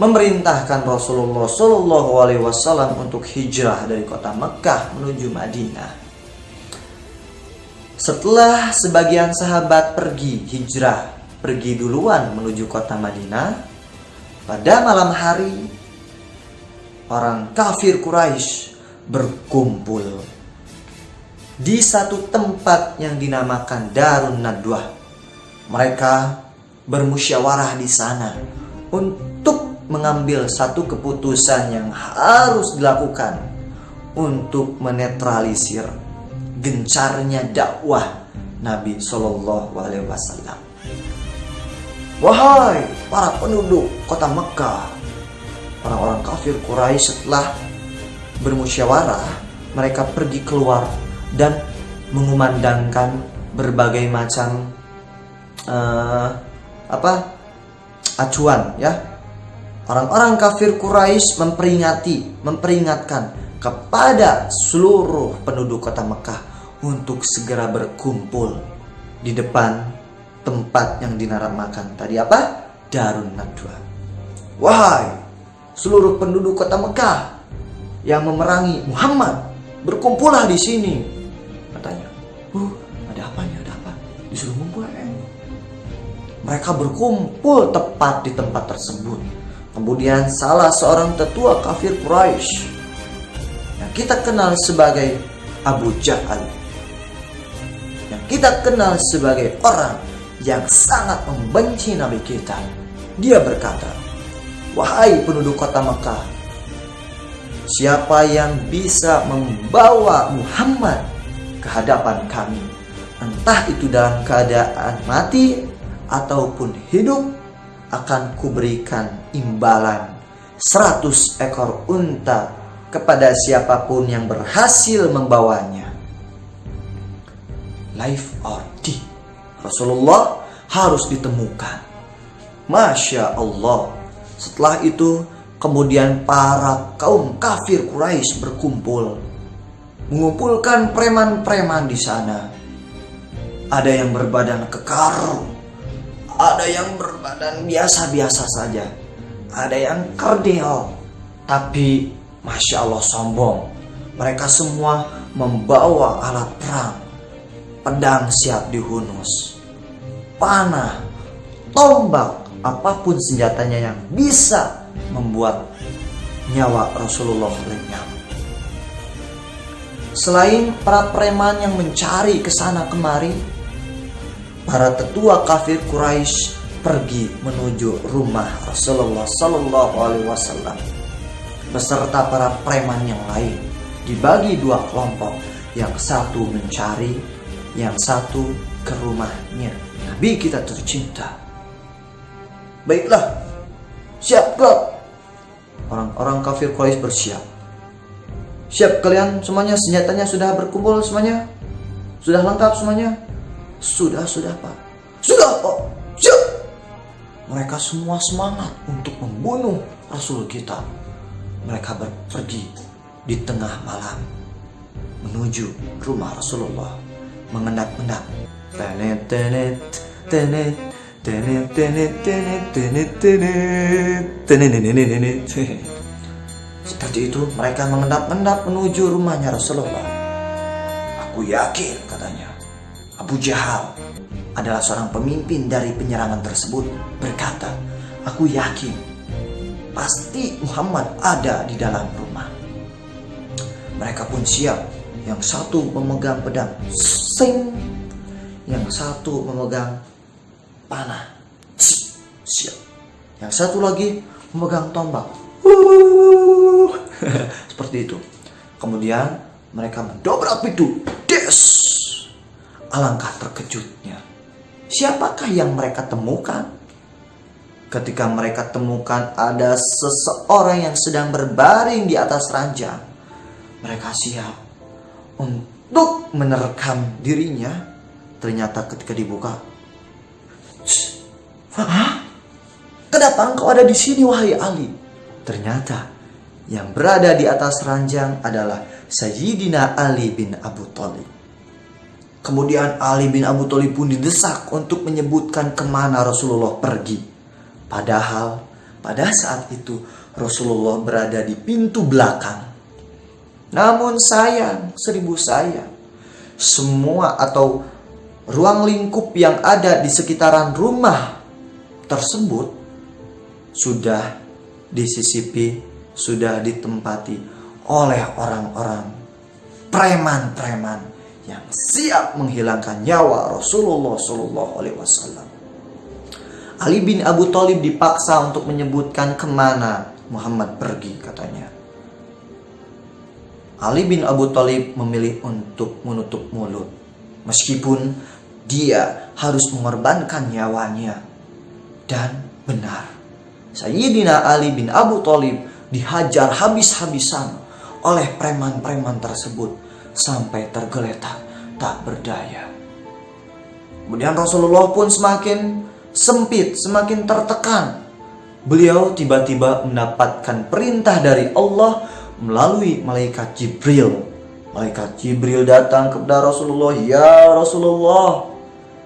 memerintahkan Rasulullah Shallallahu Alaihi Wasallam untuk hijrah dari kota Mekah menuju Madinah. Setelah sebagian sahabat pergi duluan menuju kota Madinah, pada malam hari orang kafir Quraisy berkumpul di satu tempat yang dinamakan Darun Nadwah. Mereka bermusyawarah di sana untuk mengambil satu keputusan yang harus dilakukan untuk menetralisir gencarnya dakwah Nabi Shallallahu Alaihi Wasallam. Wahai para penduduk kota Mekah, orang-orang kafir Quraisy setelah bermusyawarah, mereka pergi keluar dan mengumandangkan berbagai macam acuan, ya. Orang-orang kafir Quraisy memperingatkan kepada seluruh penduduk kota Mekah untuk segera berkumpul di depan tempat yang dinamakan tadi Darun Nadwah. Wahai seluruh penduduk kota Mekah yang memerangi Muhammad, berkumpullah di sini, katanya. Ada apa nih? Ada apa? Disuruh ngumpul. Mereka berkumpul tepat di tempat tersebut. Kemudian salah seorang tetua kafir Quraisy yang kita kenal sebagai Abu Jahal, yang kita kenal sebagai orang yang sangat membenci Nabi kita, dia berkata, wahai penduduk kota Mekah, siapa yang bisa membawa Muhammad ke hadapan kami, entah itu dalam keadaan mati ataupun hidup, akan kuberikan imbalan 100 ekor unta kepada siapapun yang berhasil membawanya. Life or death, Rasulullah harus ditemukan. Masya Allah. Setelah itu kemudian para kaum kafir Quraisy berkumpul, mengumpulkan preman-preman di sana. Ada yang berbadan kekar, ada yang berbadan biasa-biasa saja, ada yang kerdil, tapi Masya Allah sombong. Mereka semua membawa alat perang, pedang siap dihunus, panah, tombak, apapun senjatanya yang bisa membuat nyawa Rasulullah lenyap. Selain para preman yang mencari kesana kemari, para tetua kafir Quraisy pergi menuju rumah Rasulullah Sallallahu Alaihi Wasallam beserta para preman yang lain. Dibagi dua kelompok, yang satu mencari, yang satu ke rumahnya Nabi kita tercinta. Baiklah, siaplah. Orang-orang kafir Quraisy bersiap. Siap kalian semuanya, senjatanya sudah berkumpul semuanya? Sudah lengkap semuanya? Sudah Pak. Sudah Pak. Siap. Mereka semua semangat untuk membunuh Rasul kita. Mereka pergi di tengah malam menuju rumah Rasulullah, mengendap-endap. Tenet tenet tenet tenet tenet tenet tenet tenet tenet. Seperti itu mereka mengendap-endap menuju rumahnya Rasulullah. Aku yakin, katanya, Abu Jahal adalah seorang pemimpin dari penyerangan tersebut, berkata, aku yakin pasti Muhammad ada di dalam rumah. Mereka pun siap. Yang satu memegang pedang, sing. Yang satu memegang panah, siap. Yang satu lagi memegang tombak. Seperti itu. Kemudian mereka mendobrak pintu. Des. Alangkah terkejutnya. Siapakah yang mereka temukan? Ketika mereka temukan ada seseorang yang sedang berbaring di atas ranjang. Mereka siap untuk menerkam dirinya. Ternyata ketika dibuka, "Hah? Kenapa engkau ada di sini, wahai Ali?" Ternyata yang berada di atas ranjang adalah Sayyidina Ali bin Abu Thalib. Kemudian Ali bin Abu Thalib pun didesak untuk menyebutkan kemana Rasulullah pergi. Padahal Pada saat itu Rasulullah berada di pintu belakang. Namun sayang, seribu sayang, semua atau ruang lingkup yang ada di sekitaran rumah tersebut sudah disisipi, sudah ditempati oleh orang-orang preman-preman yang siap menghilangkan nyawa Rasulullah Shallallahu Alaihi Wasallam. Ali bin Abu Thalib dipaksa untuk menyebutkan kemana Muhammad pergi, katanya. Ali bin Abu Thalib memilih untuk menutup mulut, meskipun dia harus mengorbankan nyawanya. Dan benar, Sayyidina Ali bin Abu Thalib dihajar habis-habisan oleh preman-preman tersebut sampai tergeletak tak berdaya. Kemudian Rasulullah pun semakin sempit, semakin tertekan. Beliau tiba-tiba mendapatkan perintah dari Allah melalui malaikat Jibril. Malaikat Jibril datang kepada Rasulullah, "Ya Rasulullah,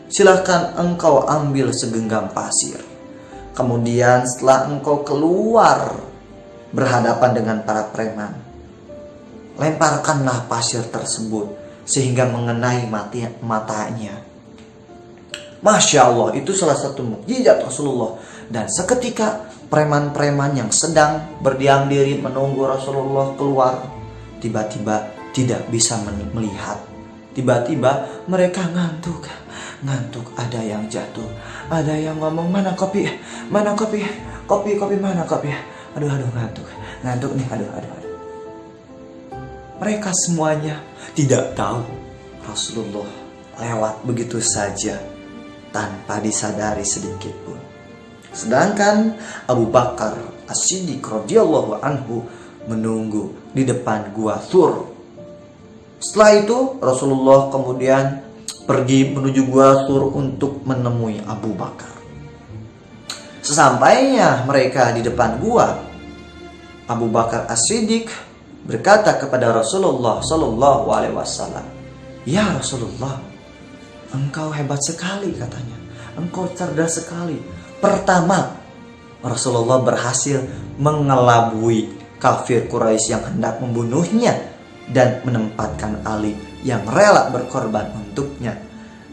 silahkan engkau ambil segenggam pasir. Kemudian setelah engkau keluar berhadapan dengan para preman, lemparkanlah pasir tersebut sehingga mengenai matanya." Masya Allah, itu salah satu mukjizat Rasulullah. Dan seketika preman-preman yang sedang berdiam diri menunggu Rasulullah keluar tiba-tiba tidak bisa melihat. Tiba-tiba mereka ngantuk. Ada yang jatuh, ada yang ngomong, "Mana kopi? Mana kopi? Kopi mana kopi? Aduh ngantuk nih, aduh. Mereka semuanya tidak tahu Rasulullah lewat begitu saja tanpa disadari sedikit pun. Sedangkan Abu Bakar As-Siddiq radhiyallahu anhu menunggu di depan gua Thur. Setelah itu Rasulullah kemudian pergi menuju gua Thur untuk menemui Abu Bakar. Sesampainya mereka di depan gua, Abu Bakar As-Siddiq berkata kepada Rasulullah Shallallahu Alaihi Wasallam, "Ya Rasulullah, engkau hebat sekali," katanya. "Engkau cerdas sekali. Pertama, Rasulullah berhasil mengelabui kafir Quraisy yang hendak membunuhnya dan menempatkan Ali yang rela berkorban untuknya.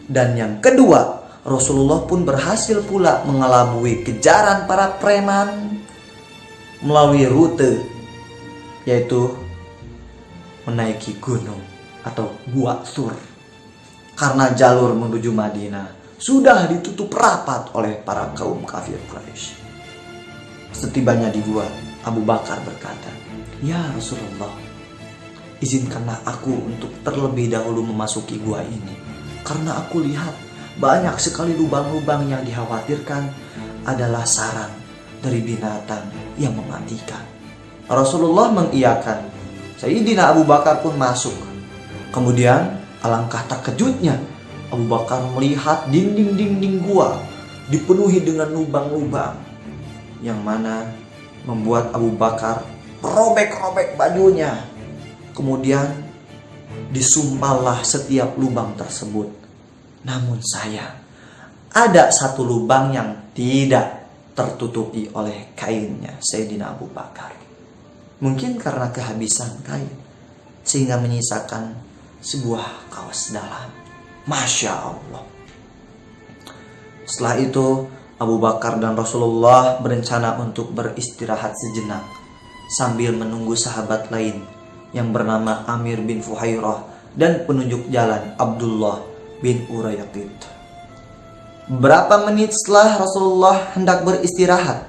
Dan yang kedua, Rasulullah pun berhasil pula mengelabui kejaran para preman melalui rute, yaitu menaiki gunung atau Gua Thur. Karena jalur menuju Madinah sudah ditutup rapat oleh para kaum kafir Quraisy. Setibanya di gua, Abu Bakar berkata, "Ya Rasulullah, izinkanlah aku untuk terlebih dahulu memasuki gua ini. Karena aku lihat banyak sekali lubang-lubang yang dikhawatirkan adalah sarang dari binatang yang mematikan." Rasulullah mengiyakan. Sayyidina Abu Bakar pun masuk. Kemudian alangkah terkejutnya Abu Bakar melihat dinding-dinding gua dipenuhi dengan lubang-lubang, yang mana membuat Abu Bakar merobek-robek bajunya. Kemudian disumpallah setiap lubang tersebut. Namun sayang, ada satu lubang yang tidak tertutupi oleh kainnya Sayyidina Abu Bakar. Mungkin karena kehabisan kain, sehingga menyisakan sebuah kaos dalam. Masya Allah. Setelah itu Abu Bakar dan Rasulullah berencana untuk beristirahat sejenak sambil menunggu sahabat lain yang bernama Amir bin Fuhairah dan penunjuk jalan Abdullah bin Urayqit. Beberapa menit setelah Rasulullah hendak beristirahat,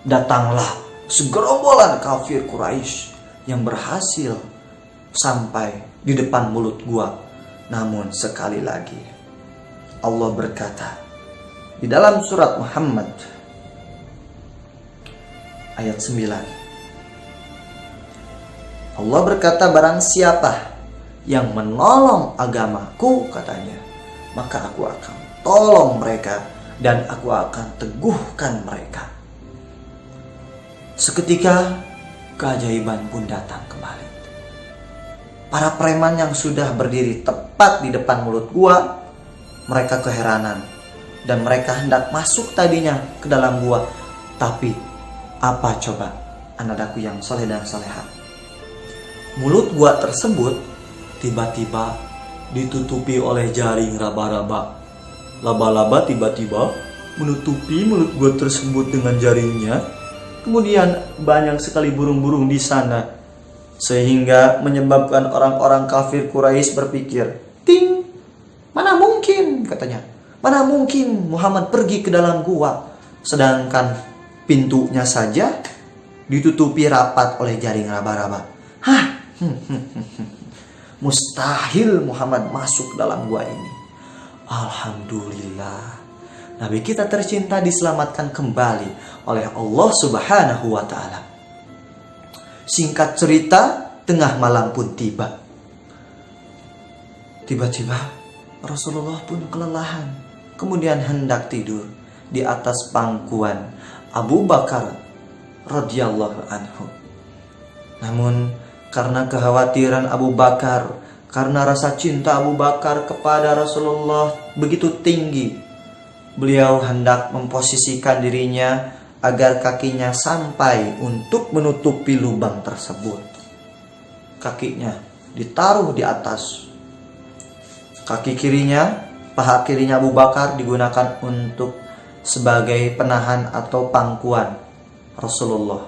datanglah segerombolan kafir Quraisy yang berhasil sampai di depan mulut gua. Namun sekali lagi Allah berkata di dalam surat Muhammad ayat 9. Allah berkata, "Barang siapa yang menolong agamaku," katanya, "maka aku akan tolong mereka dan aku akan teguhkan mereka." Seketika keajaiban pun datang kembali. Para preman yang sudah berdiri tepat di depan mulut gua, mereka keheranan dan mereka hendak masuk tadinya ke dalam gua, Tapi apa coba, anak-anakku yang soleh dan soleha? Mulut gua tersebut tiba-tiba ditutupi oleh jaring raba-raba. Laba-laba tiba-tiba menutupi mulut gua tersebut dengan jaringnya. Kemudian banyak sekali burung-burung di sana, sehingga menyebabkan orang-orang kafir Quraisy berpikir, ting, mana mungkin, katanya, mana mungkin Muhammad pergi ke dalam gua, sedangkan pintunya saja ditutupi rapat oleh jaring raba-raba. Hah, mustahil Muhammad masuk dalam gua ini. Alhamdulillah, Nabi kita tercinta diselamatkan kembali oleh Allah Subhanahu wa Ta'ala. Singkat cerita, tengah malam pun tiba. Tiba-tiba Rasulullah pun kelelahan, kemudian hendak tidur di atas pangkuan Abu Bakar radhiyallahu anhu. Namun karena kekhawatiran Abu Bakar, karena rasa cinta Abu Bakar kepada Rasulullah begitu tinggi, beliau hendak memposisikan dirinya agar kakinya sampai untuk menutupi lubang tersebut. Kakinya ditaruh di atas. Kaki kirinya, paha kirinya Abu Bakar digunakan untuk sebagai penahan atau pangkuan Rasulullah.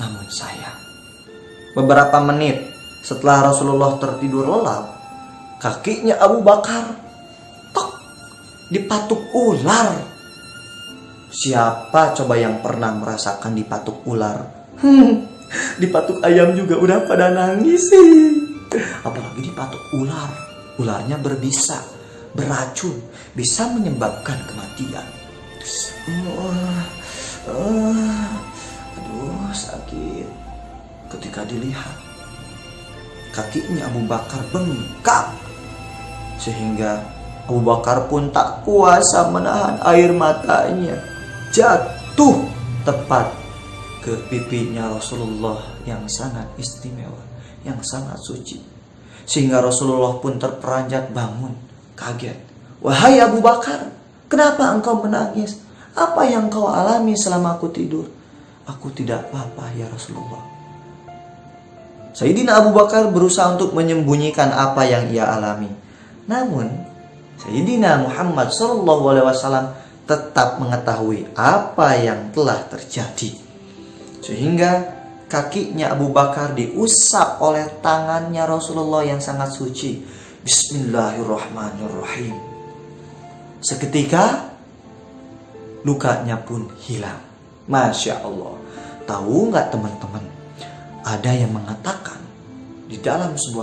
Namun sayang, beberapa menit setelah Rasulullah tertidur lelap, kakinya Abu Bakar dipatuk ular. Siapa coba yang pernah merasakan dipatuk ular? Dipatuk ayam juga udah pada nangis sih. Apalagi dipatuk ular. Ularnya berbisa, beracun, bisa menyebabkan kematian. Aduh, sakit. Ketika dilihat, kakinya Abu Bakar bengkak, sehingga Abu Bakar pun tak kuasa menahan air matanya, jatuh tepat ke pipinya Rasulullah yang sangat istimewa, yang sangat suci. Sehingga Rasulullah pun terperanjat bangun, kaget. Wahai Abu Bakar, kenapa engkau menangis? Apa yang kau alami selama aku tidur? Aku tidak apa-apa ya Rasulullah. Sayyidina Abu Bakar berusaha untuk menyembunyikan apa yang ia alami. Namun Sayyidina Muhammad SAW tetap mengetahui apa yang telah terjadi. Sehingga kakinya Abu Bakar diusap oleh tangannya Rasulullah yang sangat suci. Bismillahirrahmanirrahim. Seketika lukanya pun hilang. Masya Allah. Tahu nggak teman-teman? Ada yang mengatakan di dalam sebuah